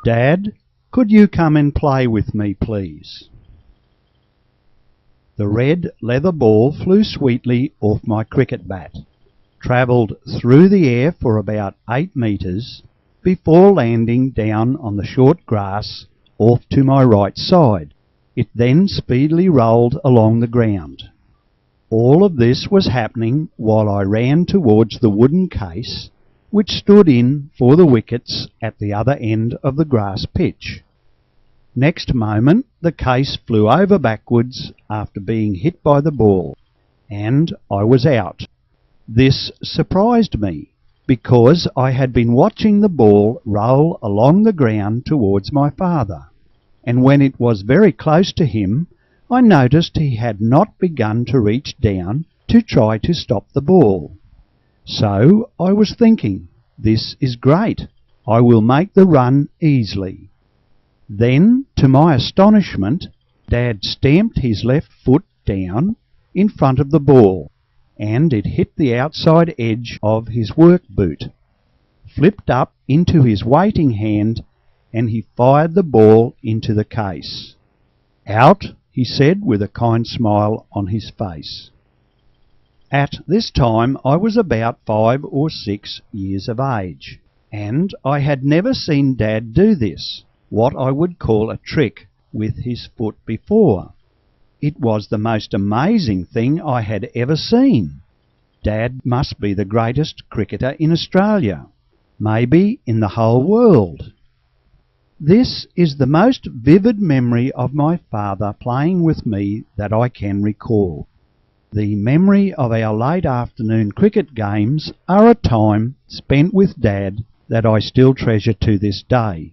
"Dad, could you come and play with me, please?" The red leather ball flew sweetly off my cricket bat, travelled through the air for about 8 metres before landing down on the short grass off to my right side. It then speedily rolled along the ground. All of this was happening while I ran towards the wooden case which stood in for the wickets at the other end of the grass pitch. Next moment the case flew over backwards after being hit by the ball, and I was out. This surprised me, because I had been watching the ball roll along the ground towards my father, and when it was very close to him, I noticed he had not begun to reach down to try to stop the ball. So I was thinking, this is great, I will make the run easily. Then, to my astonishment, Dad stamped his left foot down in front of the ball, and it hit the outside edge of his work boot, flipped up into his waiting hand, and he fired the ball into the case. "Out," he said with a kind smile on his face. At this time I was about 5 or 6 years of age, and I had never seen Dad do this, what I would call a trick, with his foot before. It was the most amazing thing I had ever seen. Dad must be the greatest cricketer in Australia, maybe in the whole world. This is the most vivid memory of my father playing with me that I can recall. The memory of our late afternoon cricket games are a time spent with Dad that I still treasure to this day.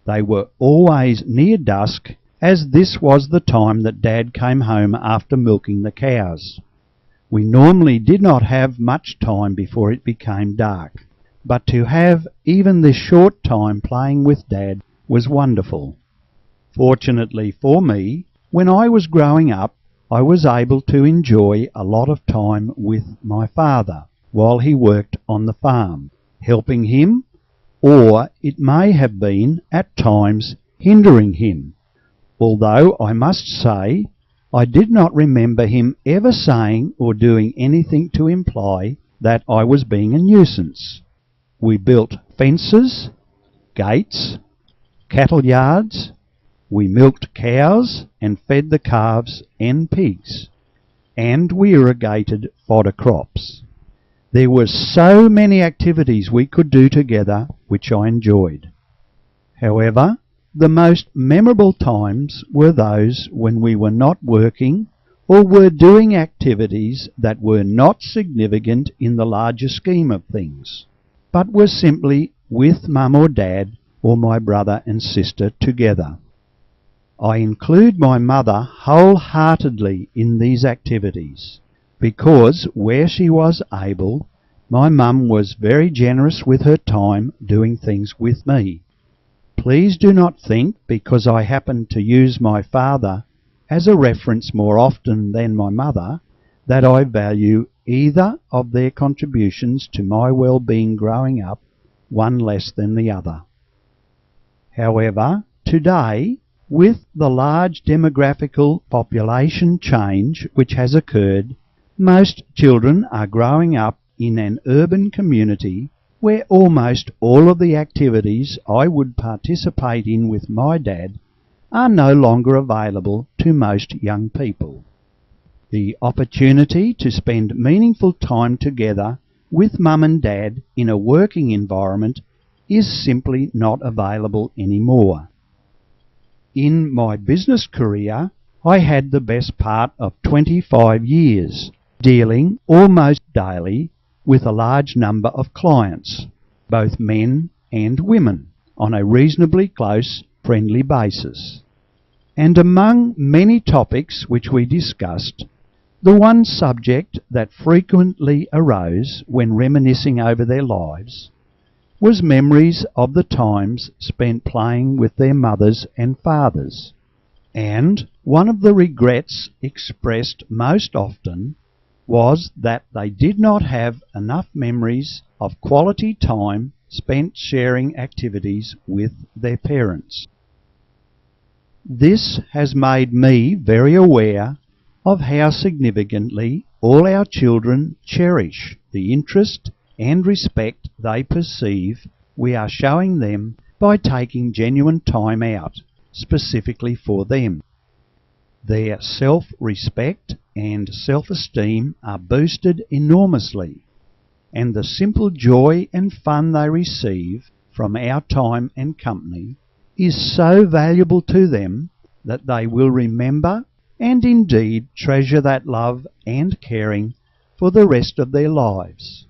They were always near dusk, as this was the time that Dad came home after milking the cows. We normally did not have much time before it became dark, but to have even this short time playing with Dad was wonderful. Fortunately for me, when I was growing up, I was able to enjoy a lot of time with my father while he worked on the farm, helping him, or it may have been at times hindering him, although I must say I did not remember him ever saying or doing anything to imply that I was being a nuisance. We built fences, gates, cattle yards, we milked cows and fed the calves and pigs, and we irrigated fodder crops. There were so many activities we could do together which I enjoyed. However, the most memorable times were those when we were not working or were doing activities that were not significant in the larger scheme of things, but were simply with Mum or Dad or my brother and sister together. I include my mother wholeheartedly in these activities, because where she was able, my mum was very generous with her time doing things with me. Please do not think, because I happen to use my father as a reference more often than my mother, that I value either of their contributions to my well-being growing up one less than the other. However, today, with the large demographical population change which has occurred, most children are growing up in an urban community where almost all of the activities I would participate in with my dad are no longer available to most young people. The opportunity to spend meaningful time together with Mum and Dad in a working environment is simply not available anymore. In my business career, I had the best part of 25 years, dealing almost daily with a large number of clients, both men and women, on a reasonably close, friendly basis. And among many topics which we discussed, the one subject that frequently arose when reminiscing over their lives was memories of the times spent playing with their mothers and fathers. And one of the regrets expressed most often was that they did not have enough memories of quality time spent sharing activities with their parents. This has made me very aware of how significantly all our children cherish the interest and respect they perceive we are showing them by taking genuine time out specifically for them. Their self-respect and self-esteem are boosted enormously, and the simple joy and fun they receive from our time and company is so valuable to them that they will remember and indeed treasure that love and caring for the rest of their lives.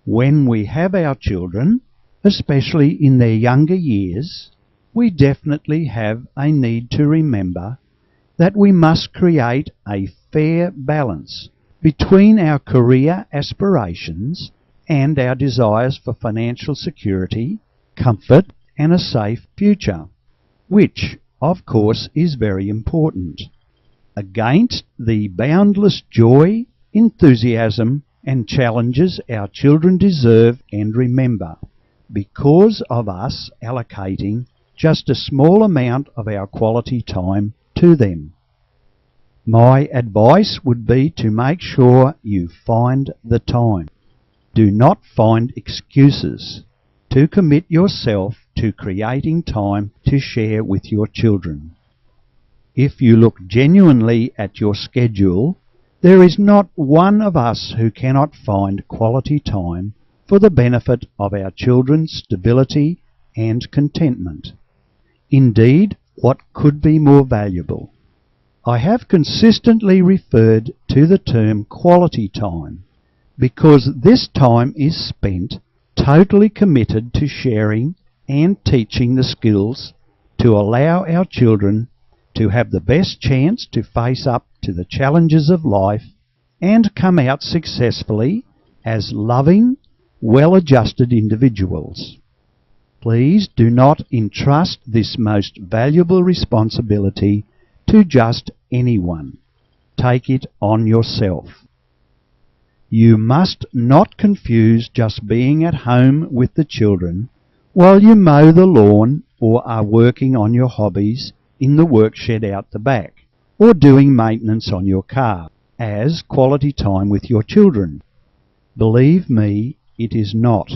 When we have our children, especially in their younger years, we definitely have a need to remember that we must create a fair balance between our career aspirations and our desires for financial security, comfort, and a safe future, which, of course, is very important, against the boundless joy, enthusiasm, and challenges our children deserve and remember because of us allocating just a small amount of our quality time to them. My advice would be to make sure you find the time. Do not find excuses to commit yourself to creating time to share with your children. If you look genuinely at your schedule, there is not one of us who cannot find quality time for the benefit of our children's stability and contentment. Indeed, what could be more valuable? I have consistently referred to the term quality time because this time is spent totally committed to sharing and teaching the skills to allow our children to have the best chance to face up to the challenges of life and come out successfully as loving, well-adjusted individuals. Please do not entrust this most valuable responsibility to just anyone. Take it on yourself. You must not confuse just being at home with the children while you mow the lawn or are working on your hobbies in the workshed out the back, or doing maintenance on your car as quality time with your children. Believe me, it is not.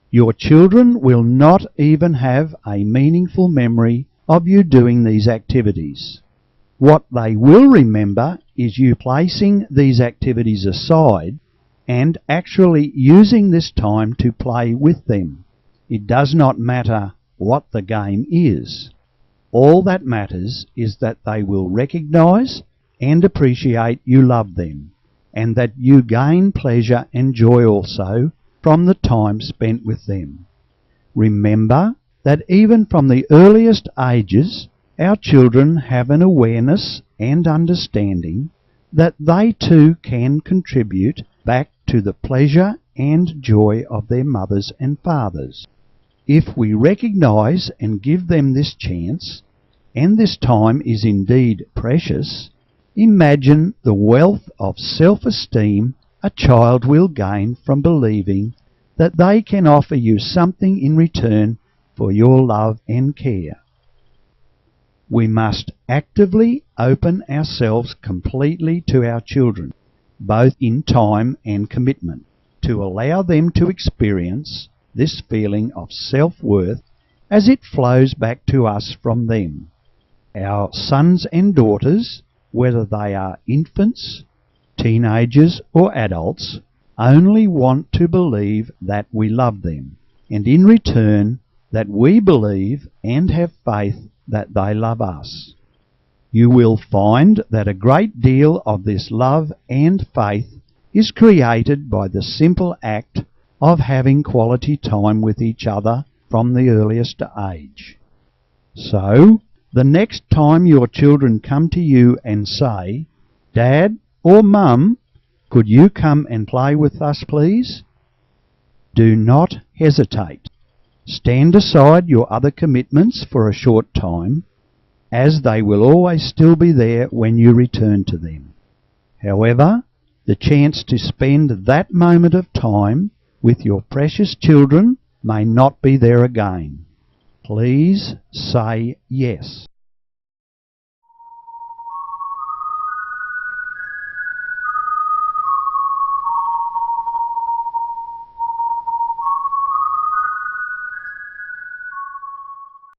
Your children will not even have a meaningful memory of you doing these activities. What they will remember is you placing these activities aside and actually using this time to play with them. It does not matter what the game is. All that matters is that they will recognize and appreciate you love them, and that you gain pleasure and joy also from the time spent with them. Remember that even from the earliest ages, our children have an awareness and understanding that they too can contribute back to the pleasure and joy of their mothers and fathers. If we recognize and give them this chance, and this time is indeed precious, imagine the wealth of self-esteem a child will gain from believing that they can offer you something in return for your love and care. We must actively open ourselves completely to our children, both in time and commitment, to allow them to experience this feeling of self-worth as it flows back to us from them. Our sons and daughters, whether they are infants, teenagers or adults, only want to believe that we love them, and in return that we believe and have faith that they love us. You will find that a great deal of this love and faith is created by the simple act of having quality time with each other from the earliest age. So, the next time your children come to you and say, "Dad or Mum, could you come and play with us, please?" do not hesitate. Stand aside your other commitments for a short time, as they will always still be there when you return to them. However, the chance to spend that moment of time with your precious children may not be there again. Please say yes.